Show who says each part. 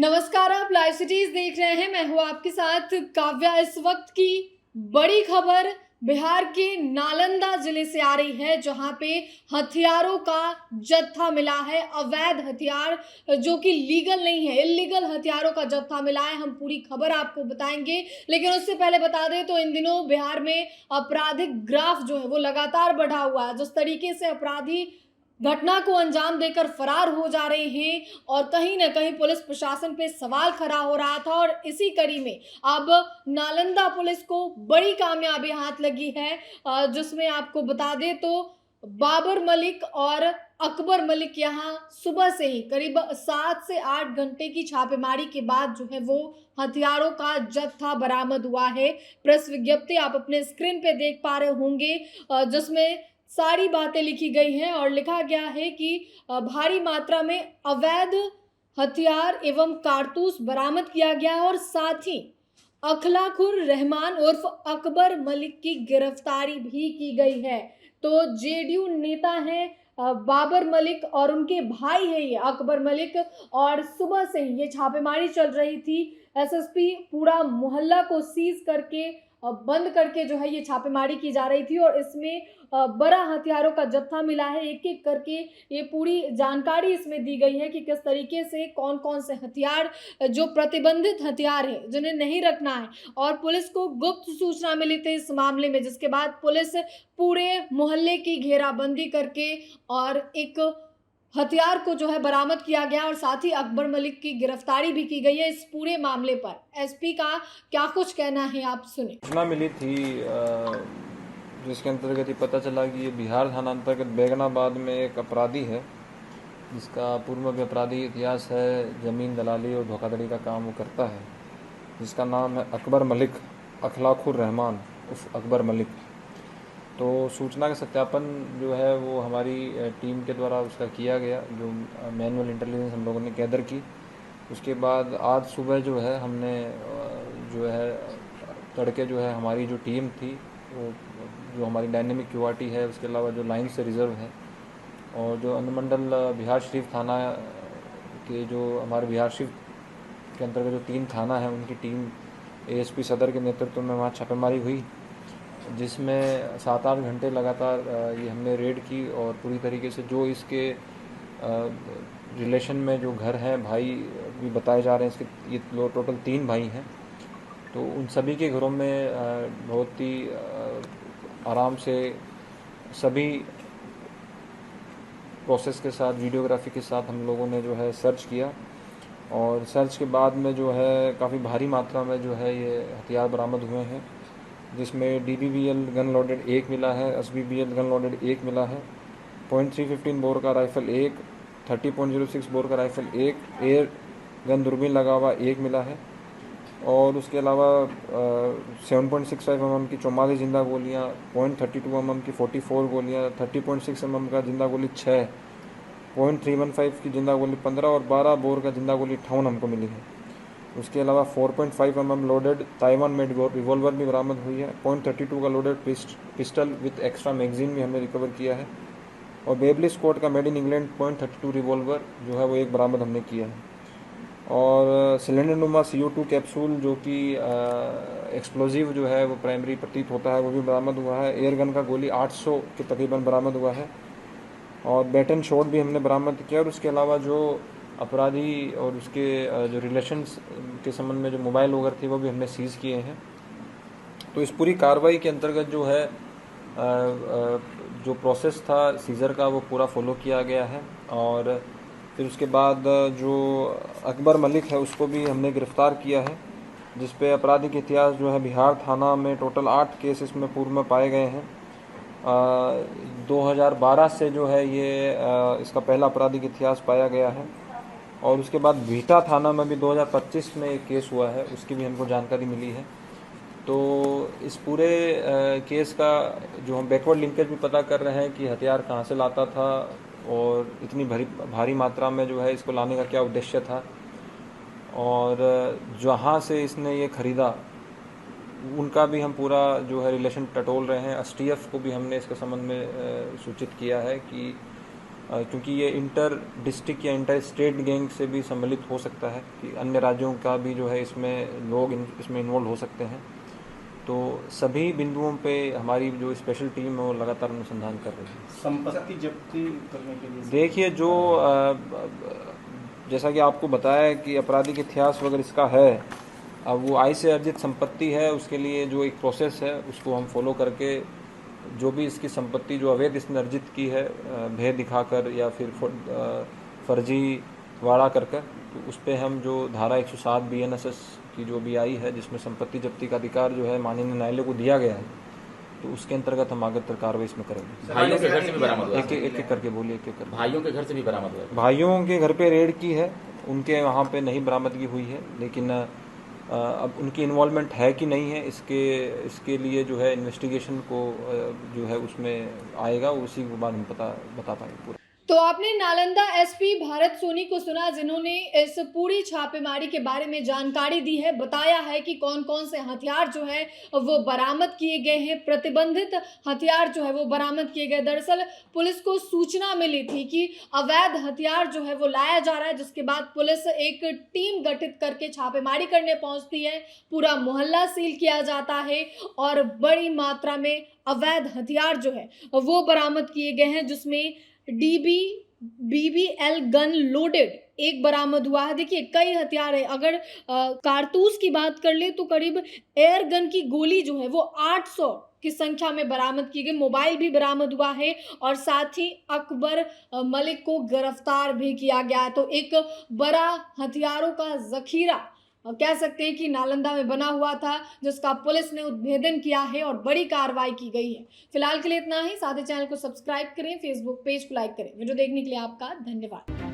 Speaker 1: नमस्कार, आप live cities देख रहे हैं। मैं हूं आपके साथ काव्या। इस वक्त की बड़ी खबर बिहार के नालंदा जिले से आ रही है, जहां पे हथियारों का जत्था मिला है। अवैध हथियार जो कि लीगल नहीं है, इल्लीगल हथियारों का जत्था मिला है। हम पूरी खबर आपको बताएंगे, लेकिन उससे पहले बता दें तो इन दिनों बिहार में आपराधिक ग्राफ जो है वो लगातार बढ़ा हुआ है। जिस तरीके से अपराधी घटना को अंजाम देकर फरार हो जा रहे हैं और कहीं ना कहीं पुलिस प्रशासन पे सवाल खड़ा हो रहा था, और इसी कड़ी में अब नालंदा पुलिस को बड़ी कामयाबी हाथ लगी है, जिसमें आपको बता दें तो बाबर मलिक और अकबर मलिक यहां सुबह से ही करीब 7 से 8 घंटे की छापेमारी के बाद जो है वो हथियारों का जत्था बरामद हुआ है। प्रेस विज्ञप्ति आप अपने स्क्रीन पे देख पा रहे होंगे, जिसमें सारी बातें लिखी गई हैं और लिखा गया है कि भारी मात्रा में अवैध हथियार एवं कारतूस बरामद किया गया है, और साथ ही अखलाकुर रहमान उर्फ अकबर मलिक की गिरफ्तारी भी की गई है। तो जेडीयू नेता हैं बाबर मलिक और उनके भाई है ये अकबर मलिक, और सुबह से ही ये छापेमारी चल रही थी। एसएसपी पूरा मोहल्ला को सीज करके बंद करके जो है ये छापेमारी की जा रही थी, और इसमें बड़ा हथियारों का जत्था मिला है। एक एक करके ये पूरी जानकारी इसमें दी गई है कि किस तरीके से कौन कौन से हथियार जो प्रतिबंधित हथियार हैं जिन्हें नहीं रखना है, और पुलिस को गुप्त सूचना मिली थी इस मामले में, जिसके बाद पुलिस पूरे मोहल्ले की घेराबंदी करके और एक हथियार को जो है बरामद किया गया, और साथ ही अकबर मलिक की गिरफ्तारी भी की गई है। इस पूरे मामले पर एसपी का क्या कुछ कहना है, आप सुने।
Speaker 2: सूचना मिली थी जिसके अंतर्गत ये पता चला कि ये बिहार थाना अंतर्गत बेगनाबाद में एक अपराधी है जिसका पूर्व में अपराधी इतिहास है, ज़मीन दलाली और धोखाधड़ी का काम वो करता है, जिसका नाम है अकबर मलिक, अखलाकुर रहमान उस अकबर मलिक। तो सूचना का सत्यापन जो है वो हमारी टीम के द्वारा उसका किया गया, जो मैनुअल इंटेलिजेंस हम लोगों ने गैदर की। उसके बाद आज सुबह जो है हमने जो है तड़के जो है हमारी जो टीम थी वो जो हमारी डायनेमिक क्यूआरटी है, उसके अलावा जो लाइन से रिज़र्व है और जो अनुमंडल बिहार शरीफ थाना के जो हमारे बिहार शरीफ के अंतर्गत जो 3 थाना है उनकी टीम एएसपी सदर के नेतृत्व में वहाँ छापेमारी हुई, जिसमें 7-8 घंटे लगातार ये हमने रेड की और पूरी तरीके से जो इसके रिलेशन में जो घर हैं, भाई भी बताए जा रहे हैं इसके, ये टोटल 3 भाई हैं। तो उन सभी के घरों में बहुत ही आराम से सभी प्रोसेस के साथ, वीडियोग्राफी के साथ हम लोगों ने जो है सर्च किया, और सर्च के बाद में जो है काफ़ी भारी मात्रा में जो है ये हथियार बरामद हुए हैं, जिसमें DBBL गन लोडेड 1 मिला है, SBBL गन लोडेड 1 मिला है, .315 बोर का राइफ़ल 1, 30.06 बोर का राइफ़ल 1, एयर गन दूरबीन लगा हुआ 1 मिला है, और उसके अलावा 7.65 mm की 44 जिंदा गोलियाँ, .32 mm की 44 गोलियाँ, 30.6 mm का जिंदा गोली 6, .315 की जिंदा गोली 15 और 12 बोर का जिंदा गोली 58 हमको मिली है। उसके अलावा 4.5 mm loaded Taiwan made revolver भी बरामद हुई है, .32 का loaded pistol with extra magazine भी हमने रिकवर किया है, और बेबली स्कॉट का मेड इन इंग्लैंड .32 रिवॉल्वर जो है वो एक बरामद हमने किया है, और सिलेंडर नुमा CO2 कैप्सूल जो कि एक्सप्लोजिव जो है वो प्राइमरी प्रतीत होता है वो भी बरामद हुआ है। एयर गन का गोली 800 के तकरीबन बरामद हुआ है, और बैटन शॉट भी हमने बरामद किया, और उसके अलावा जो अपराधी और उसके जो रिलेशंस के संबंध में जो मोबाइल वगैरह थे वो भी हमने सीज़ किए हैं। तो इस पूरी कार्रवाई के अंतर्गत जो है जो प्रोसेस था सीज़र का वो पूरा फॉलो किया गया है, और फिर उसके बाद जो अकबर मलिक है उसको भी हमने गिरफ़्तार किया है, जिस पे आपराधिक इतिहास जो है बिहार थाना में टोटल 8 केस इसमें पूर्व में पाए गए हैं। 2012 से जो है ये इसका पहला आपराधिक इतिहास पाया गया है, और उसके बाद भीटा थाना में भी 2025 में एक केस हुआ है, उसकी भी हमको जानकारी मिली है। तो इस पूरे केस का जो हम बैकवर्ड लिंकेज भी पता कर रहे हैं कि हथियार कहाँ से लाता था और इतनी भारी मात्रा में जो है इसको लाने का क्या उद्देश्य था, और जहाँ से इसने ये ख़रीदा उनका भी हम पूरा जो है रिलेशन टटोल रहे हैं। STF को भी हमने इसके संबंध में सूचित किया है कि क्योंकि ये इंटर डिस्ट्रिक्ट या इंटर स्टेट गैंग से भी सम्मिलित हो सकता है कि अन्य राज्यों का भी जो है इसमें लोग इसमें इन्वॉल्व हो सकते हैं। तो सभी बिंदुओं पे हमारी जो स्पेशल टीम है वो लगातार अनुसंधान कर रही है।
Speaker 3: संपत्ति जब्ती करने के लिए
Speaker 2: देखिए, जो जैसा कि आपको बताया कि आपराधिक इतिहास वगैरह इसका है, अब वो आय से अर्जित संपत्ति है, उसके लिए जो एक प्रोसेस है उसको हम फॉलो करके जो भी इसकी संपत्ति जो अवैध इसने अर्जित की है भय दिखाकर या फिर फर्जी वाड़ा कर तो उस पर हम जो धारा 107 BNSS की जो भी आई है, जिसमें संपत्ति जब्ती का अधिकार जो है माननीय न्यायालय को दिया गया है, तो उसके अंतर्गत हम आगे कार्रवाई इसमें करेंगे।
Speaker 4: भाइयों के घर से भी बरामद हुआ,
Speaker 2: एक करके बोलिए, एक करके।
Speaker 4: भाइयों के घर से भी बरामद हुआ।
Speaker 2: भाइयों के घर पे रेड की है, उनके वहाँ पे नहीं बरामदगी हुई है, लेकिन अब उनकी इन्वॉल्वमेंट है कि नहीं है, इसके लिए जो है इन्वेस्टिगेशन को जो है उसमें आएगा, उसी के बाद हम बता पाएंगे पूरा।
Speaker 1: तो आपने नालंदा एसपी भारत सोनी को सुना, जिन्होंने इस पूरी छापेमारी के बारे में जानकारी दी है, बताया है कि कौन कौन से हथियार जो है वो बरामद किए गए हैं, प्रतिबंधित हथियार जो है वो बरामद किए गए। दरअसल पुलिस को सूचना मिली थी कि अवैध हथियार जो है वो लाया जा रहा है, जिसके बाद पुलिस एक टीम गठित करके छापेमारी करने पहुंचती है, पूरा मोहल्ला सील किया जाता है और बड़ी मात्रा में अवैध हथियार जो है वो बरामद किए गए हैं, जिसमें BBL गन लोडेड एक बरामद हुआ है। देखिए, कई हथियार है, अगर कारतूस की बात कर ले तो करीब एयर गन की गोली जो है वो 800 की संख्या में बरामद की गई। मोबाइल भी बरामद हुआ है और साथ ही अकबर मलिक को गिरफ्तार भी किया गया है। तो एक बड़ा हथियारों का जखीरा कह सकते हैं कि नालंदा में बना हुआ था, जिसका पुलिस ने उद्भेदन किया है और बड़ी कार्रवाई की गई है। फिलहाल के लिए इतना ही। साथ ही चैनल को सब्सक्राइब करें, फेसबुक पेज को लाइक करें। वीडियो देखने के लिए आपका धन्यवाद।